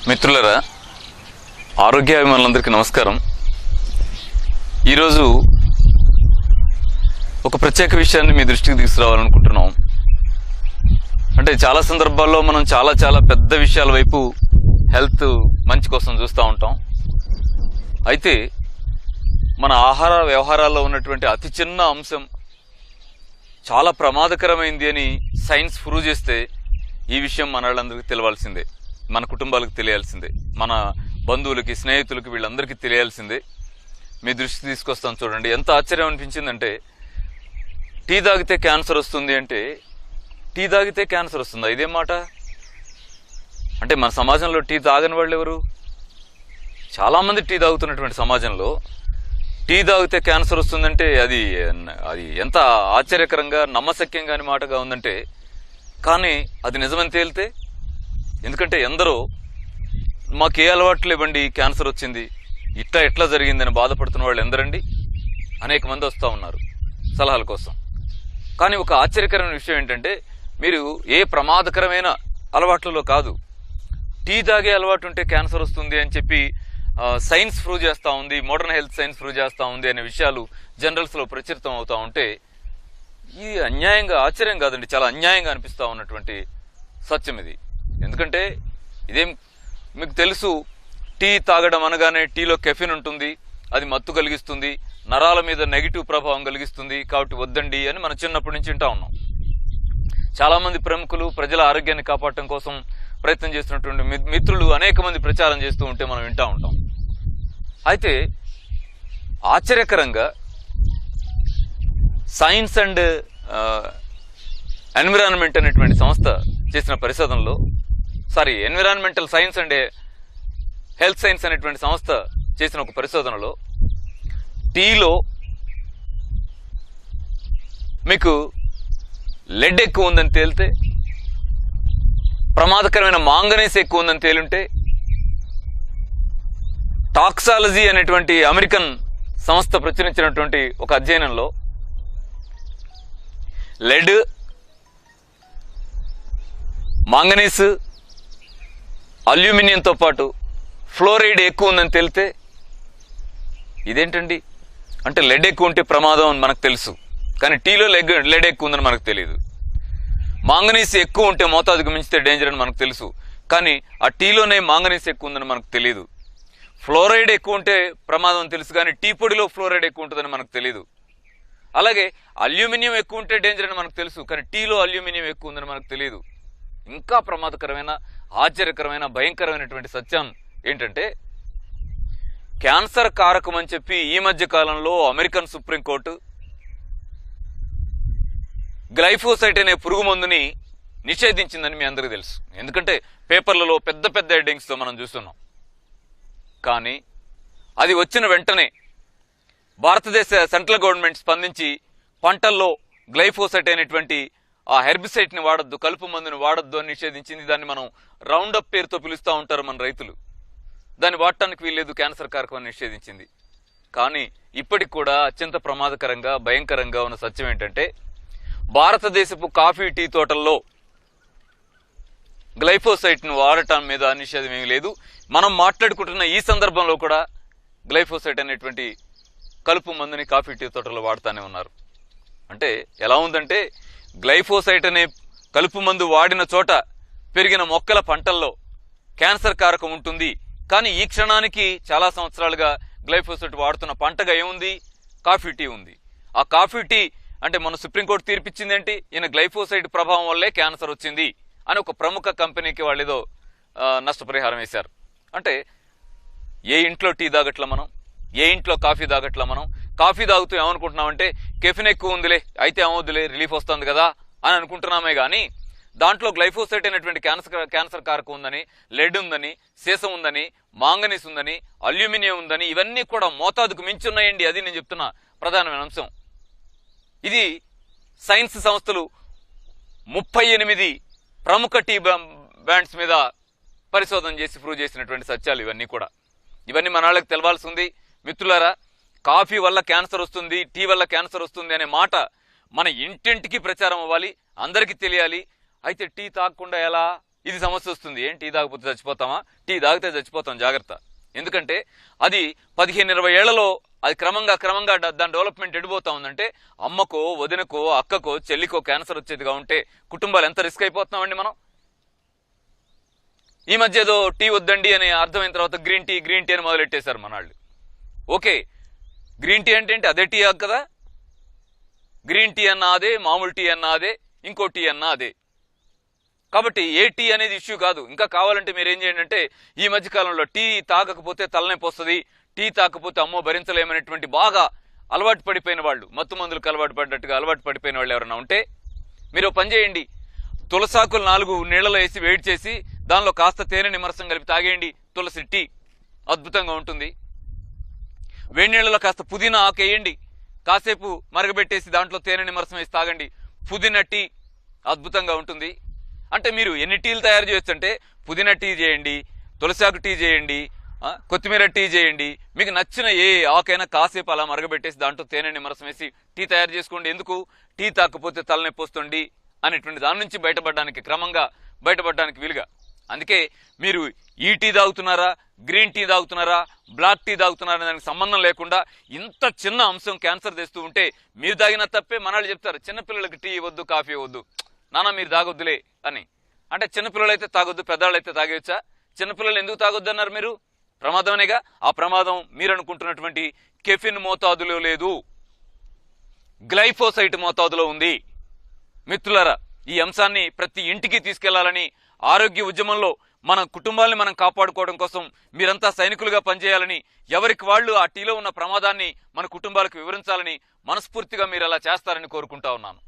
మిత్రులరా, ఆరోగ్యాభిమానులందరికీ నమస్కారం. ఈరోజు ఒక ప్రత్యేక విషయాన్ని మీ దృష్టికి తీసుకురావాలనుకుంటున్నాం. అంటే చాలా సందర్భాల్లో మనం చాలా పెద్ద విషయాల వైపు హెల్త్ మంచి కోసం చూస్తూ ఉంటాం. అయితే మన ఆహార వ్యవహారాల్లో ఉన్నటువంటి అతి చిన్న అంశం చాలా ప్రమాదకరమైంది అని సైన్స్ ప్రూవ్ చేస్తే ఈ విషయం మన వాళ్ళందరికీ తెలియాల్సిందే, మన కుటుంబాలకు తెలియాల్సిందే, మన బంధువులకి, స్నేహితులకి, వీళ్ళందరికీ తెలియాల్సిందే. మీ దృష్టికి తీసుకొస్తాను. చూడండి, ఎంత ఆశ్చర్యం అనిపించిందంటే, టీ తాగితే క్యాన్సర్ వస్తుంది అంటే, టీ తాగితే క్యాన్సర్ వస్తుందా? ఇదేం మాట? అంటే మన సమాజంలో టీ తాగని వాళ్ళు ఎవరు? చాలామంది టీ తాగుతున్నటువంటి సమాజంలో టీ తాగితే క్యాన్సర్ వస్తుందంటే అది ఎంత ఆశ్చర్యకరంగా, నమ్మశక్యం కాని మాటగా ఉందంటే, కానీ అది నిజమని తేలితే, ఎందుకంటే ఎందరో మాకు ఏ అలవాట్లు ఇవ్వండి, క్యాన్సర్ వచ్చింది, ఎట్లా జరిగిందని బాధపడుతున్న వాళ్ళు ఎందరండి? అనేక మంది వస్తూ ఉన్నారు సలహాల కోసం. కానీ ఒక ఆశ్చర్యకరమైన విషయం ఏంటంటే, మీరు ఏ ప్రమాదకరమైన అలవాట్లలో కాదు, టీ తాగే అలవాటు ఉంటే క్యాన్సర్ వస్తుంది అని చెప్పి సైన్స్ ప్రూవ్ చేస్తూ ఉంది, మోడర్న్ హెల్త్ సైన్స్ ప్రూవ్ చేస్తూ ఉంది అనే విషయాలు జనరల్స్లో ప్రచురితం అవుతూ ఉంటే, ఇది అన్యాయంగా, ఆశ్చర్యం కాదండి, చాలా అన్యాయంగా అనిపిస్తూ ఉన్నటువంటి సత్యం ఇది. ఎందుకంటే ఇదేం మీకు తెలుసు, టీ తాగడం అనగానే టీలో కెఫిన్ ఉంటుంది, అది మత్తు కలిగిస్తుంది, నరాల మీద నెగిటివ్ ప్రభావం కలిగిస్తుంది, కాబట్టి వద్దండి అని మనం చిన్నప్పటి నుంచి వింటా ఉన్నాం. చాలామంది ప్రముఖులు ప్రజల ఆరోగ్యాన్ని కాపాడటం కోసం ప్రయత్నం చేస్తున్నటువంటి మిత్రులు అనేక మంది ప్రచారం చేస్తూ ఉంటే మనం వింటూ ఉంటాం. అయితే ఆశ్చర్యకరంగా సైన్స్ అండ్ ఎన్విరాన్మెంట్ అనేటువంటి సంస్థ చేసిన పరిశోధనలో, environmental science and health science అనేటువంటి సంస్థ చేసిన ఒక పరిశోధనలో, టీలో మీకు లెడ్ ఎక్కువ ఉందని తేలితే, ప్రమాదకరమైన మాంగనీస్ ఎక్కువ ఉందని తేలుంటే, టాక్సాలజీ అనేటువంటి అమెరికన్ సంస్థ ప్రచురించినటువంటి ఒక అధ్యయనంలో లెడ్, మాంగనీస్, అల్యూమినియంతో పాటు ఫ్లోరైడ్ ఎక్కువ ఉందని తేలితే, ఇదేంటండి అంటే లెడ్ ఎక్కువ ఉంటే ప్రమాదం అని మనకు తెలుసు, కానీ టీలో లెడ్ ఎక్కువ ఉందని మనకు తెలియదు. మాంగనీస్ ఎక్కువ ఉంటే మోతాదుకు మించితే డేంజర్ అని మనకు తెలుసు, కానీ ఆ టీలోనే మాంగనీస్ ఎక్కువ ఉందని మనకు తెలియదు. ఫ్లోరైడ్ ఎక్కువ ఉంటే ప్రమాదం అని తెలుసు, కానీ టీ పొడిలో ఫ్లోరైడ్ ఎక్కువ ఉంటుందని మనకు తెలియదు. అలాగే అల్యూమినియం ఎక్కువ ఉంటే డేంజర్ అని మనకు తెలుసు, కానీ టీలో అల్యూమినియం ఎక్కువ ఉందని మనకు తెలియదు. ఇంకా ప్రమాదకరమైన, ఆశ్చర్యకరమైన, భయంకరమైనటువంటి సత్యం ఏంటంటే, క్యాన్సర్ కారకం అని చెప్పి ఈ మధ్య కాలంలో అమెరికన్ సుప్రీంకోర్టు గ్లైఫోసైట్ అనే పురుగు మందుని నిషేధించిందని మీ అందరికీ తెలుసు. ఎందుకంటే పేపర్లలో పెద్ద హెడ్డింగ్స్తో మనం చూస్తున్నాం. కానీ అది వచ్చిన వెంటనే భారతదేశ సెంట్రల్ గవర్నమెంట్ స్పందించి పంటల్లో గ్లైఫోసైట్ అనేటువంటి ఆ హెర్బిసైడ్ని వాడొద్దు, కలుపు మందుని వాడొద్దు అని నిషేధించింది. దాన్ని మనం రౌండప్ పేరుతో పిలుస్తూ ఉంటారు మన రైతులు. దాన్ని వాడటానికి వీల్లేదు, క్యాన్సర్ కారకం అని నిషేధించింది. కానీ ఇప్పటికి కూడా అత్యంత ప్రమాదకరంగా, భయంకరంగా ఉన్న సత్యం ఏంటంటే, భారతదేశపు కాఫీ, టీ తోటల్లో గ్లైఫోసైట్ను వాడటం మీద నిషేధం ఏమీ లేదు. మనం మాట్లాడుకుంటున్న ఈ సందర్భంలో కూడా గ్లైఫోసైట్ అనేటువంటి కలుపు మందుని కాఫీ, టీ తోటల్లో వాడుతూనే ఉన్నారు. అంటే ఎలా ఉందంటే, గ్లైఫోసైట్ అనే కలుపు మందు వాడిన చోట పెరిగిన మొక్కల పంటల్లో క్యాన్సర్ కారకం ఉంటుంది, కానీ ఈ క్షణానికి చాలా సంవత్సరాలుగా గ్లైఫోసైట్ వాడుతున్న పంటగా ఏముంది? కాఫీ, టీ ఉంది. ఆ కాఫీ, టీ అంటే మన సుప్రీంకోర్టు తీర్పిచ్చింది ఏంటి? ఈయన గ్లైఫోసైట్ ప్రభావం వల్లే క్యాన్సర్ వచ్చింది అని ఒక ప్రముఖ కంపెనీకి వాళ్ళు ఏదో నష్టపరిహారం వేశారు. అంటే ఏ ఇంట్లో టీ తాగట్లా మనం, ఏ ఇంట్లో కాఫీ తాగట్లా మనం? కాఫీ తాగుతూ ఏమనుకుంటున్నామంటే, కెఫిన్ ఎక్కువ ఉందిలే, అయితే ఏమవుద్దులే, రిలీఫ్ వస్తుంది కదా అని అనుకుంటున్నామే. కానీ దాంట్లో గ్లైఫోసైట్ అనేటువంటి క్యాన్సర్ కారకం ఉందని, లెడ్ ఉందని, సీసం ఉందని, మాంగనీస్ ఉందని, అల్యూమినియం ఉందని, ఇవన్నీ కూడా మోతాదుకు మించి ఉన్నాయండి. అది నేను చెప్తున్న ప్రధానమైన అంశం. ఇది సైన్స్ సంస్థలు 38 ప్రముఖ టీ బ్రాండ్స్ మీద పరిశోధన చేసి ప్రూవ్ చేసినటువంటి సత్యాలు ఇవన్నీ కూడా. ఇవన్నీ మన వాళ్ళకి తెలవాల్సి ఉంది. మిత్రులారా, కాఫీ వల్ల క్యాన్సర్ వస్తుంది, టీ వల్ల క్యాన్సర్ వస్తుంది అనే మాట మన ఇంటింటికి ప్రచారం అవ్వాలి, అందరికీ తెలియాలి. అయితే టీ తాగకుండా ఎలా, ఇది సమస్య వస్తుంది. ఏం టీ తాగకపోతే చచ్చిపోతామా? టీ తాగితే చచ్చిపోతాం, జాగ్రత్త. ఎందుకంటే అది 15-20 ఏళ్లలో అది క్రమంగా దాని డెవలప్మెంట్ ఎడిపోతా ఉందంటే అమ్మకో, వదినకో, అక్కకో, చెల్లికో క్యాన్సర్ వచ్చేదిగా ఉంటే కుటుంబాలు ఎంత రిస్క్ అయిపోతున్నామండి మనం. ఈ మధ్య ఏదో టీ వద్దండి అని అర్థమైన తర్వాత గ్రీన్ టీ అని మొదలెట్టేశారు మనాళ్ళు. ఓకే, గ్రీన్ టీ అంటే ఏంటి? అదే టీ కదా. గ్రీన్ టీ అన్నా అదే, మామూలు టీ అన్నా అదే, ఇంకో టీ అన్నా అదే. కాబట్టి ఏ టీ అనేది ఇష్యూ కాదు. ఇంకా కావాలంటే మీరు ఏం చేయండి అంటే ఈ మధ్య కాలంలో టీ తాగకపోతే తలనొప్పి వస్తుంది, టీ తాగకపోతే అమ్మో భరించలేమనేటువంటి బాగా అలవాటు పడిపోయిన వాళ్ళు, మత్తు మందులకు అలవాటు పడిపోయిన వాళ్ళు ఎవరైనా ఉంటే మీరు పని చేయండి. తులసాకులు 4 నీళ్లలో వేసి వేడి చేసి దానిలో కాస్త తేనె నిమ్మరసం కలిపి తాగేయండి. తులసి టీ అద్భుతంగా ఉంటుంది. వేడి నీళ్లలో కాస్త పుదీనా ఆకు వేయండి, కాసేపు మరగబెట్టేసి దాంట్లో తేనె నిమ్మరసం వేసి తాగండి. పుదీనా టీ అద్భుతంగా ఉంటుంది. అంటే మీరు ఎన్ని టీలు తయారు చేయొచ్చు అంటే పుదీనా టీ చేయండి, తులసాకు టీ చేయండి, కొత్తిమీర టీ చేయండి. మీకు నచ్చిన ఏ ఆకైనా కాసేపు అలా మరగబెట్టేసి దాంట్లో తేనె నిమ్మరసం వేసి టీ తయారు చేసుకోండి. ఎందుకు? టీ తాకపోతే తలనొప్పి వస్తుంది అనేటువంటి దాని నుంచి క్రమంగా బయటపడడానికి వీలుగా. అందుకే మీరు ఈ టీ తాగుతున్నారా, గ్రీన్ టీ తాగుతున్నారా, బ్లాక్ టీ తాగుతున్నారా దానికి సంబంధం లేకుండా ఇంత చిన్న అంశం క్యాన్సర్ తెస్తూ ఉంటే మీరు తాగిన తప్పే. మనాళ్ళు చెప్తారు చిన్నపిల్లలకి టీ వద్దు, కాఫీ వద్దు, నాన్న మీరు తాగొద్దులే అని. అంటే చిన్నపిల్లలు అయితే తాగొద్దు, పెద్దవాళ్ళు అయితే తాగొచ్చా? చిన్నపిల్లలు ఎందుకు తాగొద్దు అన్నారు మీరు? ప్రమాదమనేగా. ఆ ప్రమాదం మీరు అనుకుంటున్నటువంటి కెఫిన్ మోతాదులో లేదు, గ్లైఫోసైట్ మోతాదులో ఉంది. మిత్రులారా, ఈ అంశాన్ని ప్రతి ఇంటికి తీసుకెళ్లాలని, ఆరోగ్య ఉద్యమంలో మన కుటుంబాన్ని మనం కాపాడుకోవడం కోసం మీరంతా సైనికులుగా పనిచేయాలని, ఎవరికి వాళ్ళు ఆ టీలో ఉన్న ప్రమాదాన్ని మన కుటుంబాలకు వివరించాలని మనస్ఫూర్తిగా మీరు అలా చేస్తారని కోరుకుంటా ఉన్నాను.